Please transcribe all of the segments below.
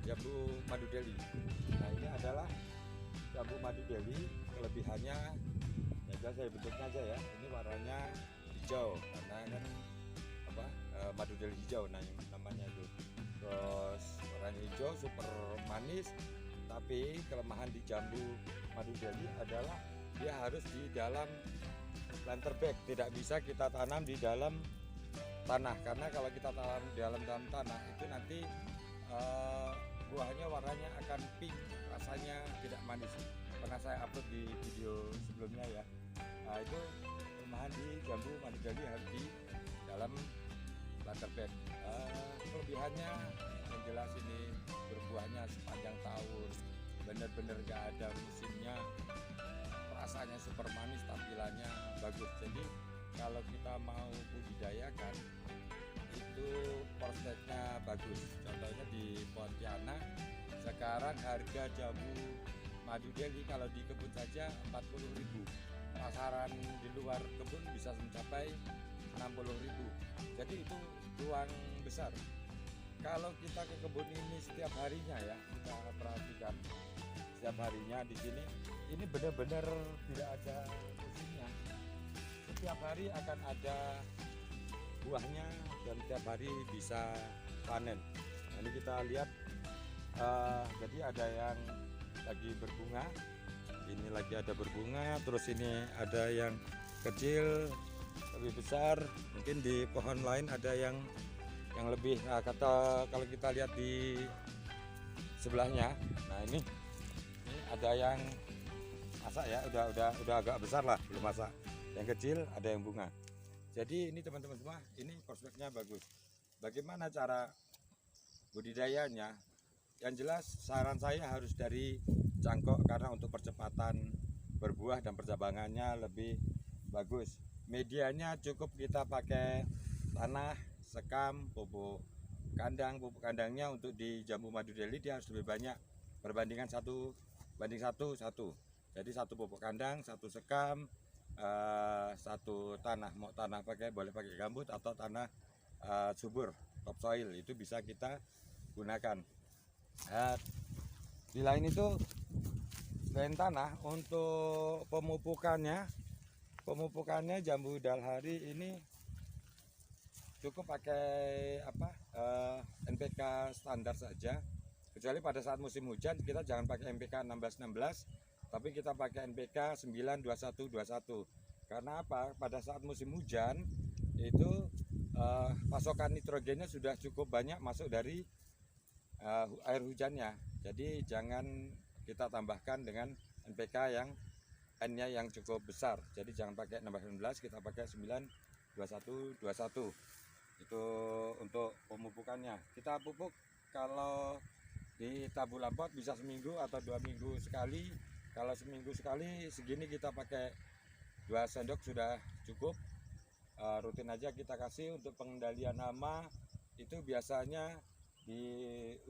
jambu madu Delhi. Nah, ini adalah jambu madu Delhi. Kelebihannya ya saya bentuknya aja ya. Ini warnanya hijau karena kan madu Delhi hijau namanya itu. Terus warnanya hijau, super manis. Tapi kelemahan di jambu madu Delhi adalah dia harus di dalam planter bag, tidak bisa kita tanam di dalam tanah, karena kalau kita tanam di dalam tanah itu nanti buahnya warnanya akan pink, rasanya tidak manis. Pernah saya upload di video sebelumnya ya. Nah, itu kelemahan di jambu madu Delhi harus di dalam planter bag. Kelebihannya yang jelas ini berbuahnya sepanjang tahun, bener-bener gak ada musimnya, rasanya super manis, tampilannya bagus. Jadi kalau kita mau budidayakan itu prospeknya bagus. Contohnya di Pontianak sekarang harga jambu madu Delhi kalau di kebun saja 40.000, pasaran di luar kebun bisa mencapai 60.000. Jadi itu peluang besar. Kalau kita ke kebun ini setiap harinya ya, kita perhatikan setiap harinya di sini, ini benar-benar tidak ada musimnya. Setiap hari akan ada buahnya dan setiap hari bisa panen. Nah, ini kita lihat, jadi ada yang lagi berbunga, ini lagi ada berbunga, terus ini ada yang kecil, lebih besar, mungkin di pohon lain ada yang lebih. Nah, kalau kita lihat di sebelahnya, nah ini ada yang masak ya, udah agak besar lah, belum masak. Yang kecil ada yang bunga. Jadi ini teman-teman semua, ini prospeknya bagus. Bagaimana cara budidayanya? Yang jelas saran saya harus dari cangkok, karena untuk percepatan berbuah dan percabangannya lebih bagus. Medianya cukup kita pakai tanah, sekam, pupuk kandang. Pupuk kandangnya untuk di jambu madu Delhi dia harus lebih banyak, perbandingan 1:1. Jadi 1 pupuk kandang, 1 sekam, 1 tanah. Mau tanah boleh pakai gambut atau tanah subur, topsoil, itu bisa kita gunakan. Di lain itu, selain tanah, untuk pemupukannya jambu dalhari ini cukup pakai NPK standar saja. Kecuali pada saat musim hujan kita jangan pakai NPK 16-16, tapi kita pakai NPK 9-21-21. Karena apa? Pada saat musim hujan itu pasokan nitrogennya sudah cukup banyak masuk dari air hujannya. Jadi jangan kita tambahkan dengan NPK yang N-nya yang cukup besar. Jadi jangan pakai 16-16, kita pakai 9-21-21. Itu untuk pemupukannya. Kita pupuk kalau di tabu lampot bisa seminggu atau 2 minggu sekali. Kalau seminggu sekali segini kita pakai 2 sendok sudah cukup. Rutin aja kita kasih. Untuk pengendalian hama itu biasanya di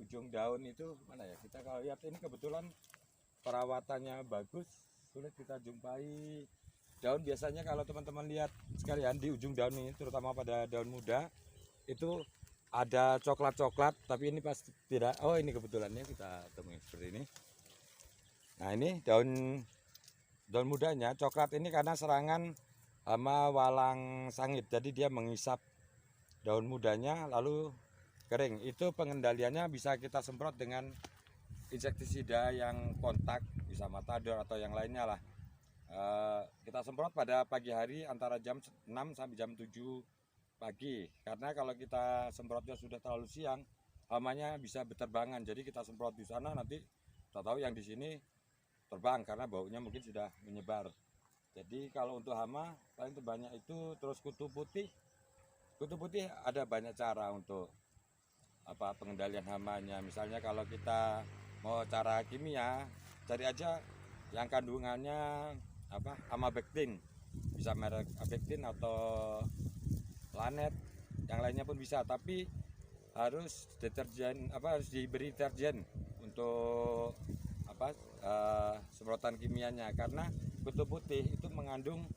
ujung daun itu mana ya, kita kalau lihat ini kebetulan perawatannya bagus, sulit kita jumpai daun. Biasanya kalau teman-teman lihat sekalian di ujung daun ini, terutama pada daun muda itu ada coklat-coklat, tapi ini pasti tidak. Oh, ini kebetulannya kita temui seperti ini. Nah, ini daun mudanya coklat ini karena serangan hama walang sangit. Jadi dia mengisap daun mudanya lalu kering. Itu pengendaliannya bisa kita semprot dengan insektisida yang kontak, bisa Matador atau yang lainnya lah. Kita semprot pada pagi hari antara jam 6 sampai jam 7 pagi, karena kalau kita semprotnya sudah terlalu siang hamanya bisa berterbangan. Jadi kita semprot di sana, nanti tahu yang di sini terbang karena baunya mungkin sudah menyebar. Jadi kalau untuk hama paling terbanyak itu. Terus kutu putih ada banyak cara untuk pengendalian hamanya. Misalnya kalau kita mau cara kimia, cari aja yang kandungannya amabektin, bisa merek Abektin atau Planet, yang lainnya pun bisa, tapi harus harus diberi deterjen untuk semprotan kimianya, karena kutu putih itu mengandung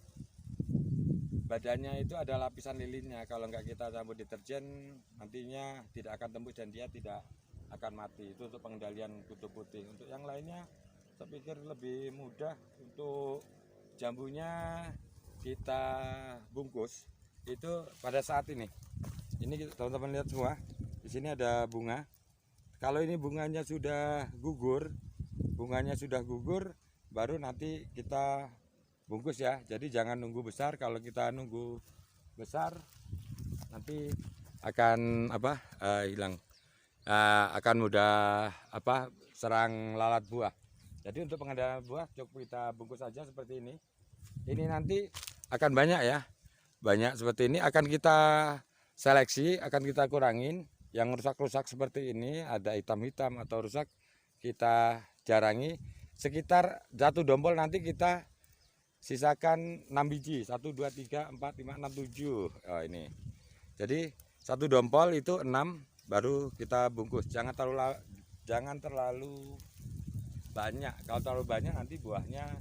badannya itu ada lapisan lilinnya. Kalau nggak kita campur deterjen, nantinya tidak akan tembus dan dia tidak akan mati. Itu untuk pengendalian kutu putih. Untuk yang lainnya, saya pikir lebih mudah. Untuk jambunya kita bungkus itu pada saat ini. Ini teman-teman lihat semua. Di sini ada bunga. Kalau ini bunganya sudah gugur, baru nanti kita bungkus ya. Jadi jangan nunggu besar. Kalau kita nunggu besar nanti akan hilang, akan mudah serang lalat buah. Jadi untuk pengendalian buah cukup kita bungkus saja seperti ini. Ini nanti akan banyak ya, banyak seperti ini. Akan kita seleksi, akan kita kurangin. Yang rusak-rusak seperti ini, ada hitam-hitam atau rusak, kita jarangi. Sekitar 1 dompol nanti kita sisakan 6 biji, 1, 2, 3, 4, 5, 6, 7. Oh, ini. Jadi 1 dompol itu 6, baru kita bungkus. Jangan terlalu banyak. Kalau terlalu banyak nanti buahnya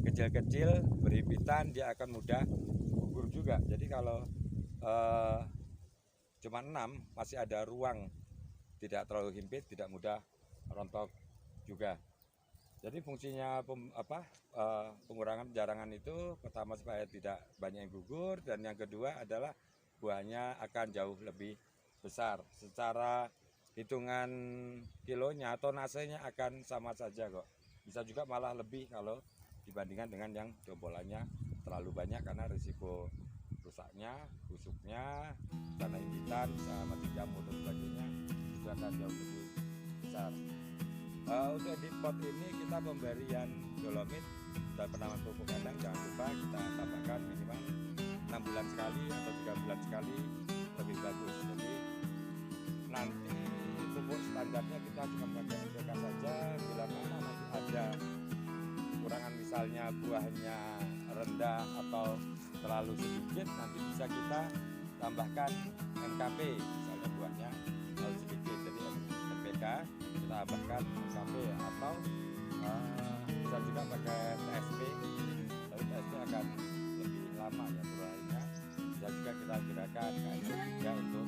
kecil-kecil, berhimpitan, dia akan mudah gugur juga. Jadi kalau cuma 6, masih ada ruang, tidak terlalu himpit, tidak mudah rontok juga. Jadi fungsinya pengurangan jarangan itu pertama supaya tidak banyak yang gugur, dan yang kedua adalah buahnya akan jauh lebih besar. Secara hitungan kilonya atau nasenya akan sama saja kok. Bisa juga malah lebih kalau dibandingkan dengan yang dompolannya terlalu banyak, karena risiko rusaknya, busuknya, karena impitan, bisa mati jamur dan sebagainya, itu akan jauh lebih besar. Untuk di pot ini kita pemberian dolomit dan penanaman pupuk kandang, jangan lupa kita tambahkan minimal 6 bulan sekali atau 3 bulan sekali, lebih bagus. Jadi nanti pupuk standarnya kita cuma pakai NPK saja. Bila mana nanti ada kurangan, misalnya buahnya rendah atau terlalu sedikit, nanti bisa kita tambahkan NKP, misalnya buahnya terlalu sedikit, jadi NPK kita tambahkan NKP, atau bisa juga pakai TSP, tapi TSP akan lebih lama ya buahnya. Bisa juga kita gunakan KNO3 untuk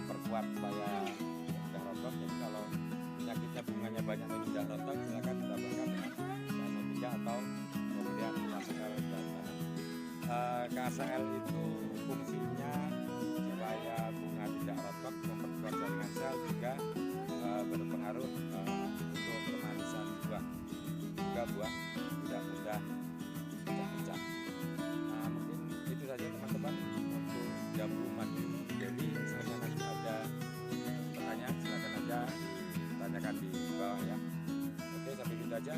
memperkuat supaya tidak rontok. Jadi kalau penyakitnya bunganya banyak dan tidak rontok, silakan ditambahkan dengan KNO3 atau kemudian KSL. KSL itu fungsinya supaya bunga tidak rontok, memperkuat jaringan sel, juga berpengaruh untuk pemanisan buah, juga buah tidak mudah pecah-pecah. Nah, mungkin itu saja teman-teman untuk jambu madu jelly. Misalnya nanti ada pertanyaan, silakan aja tanyakan di bawah ya. Oke, sampai itu aja.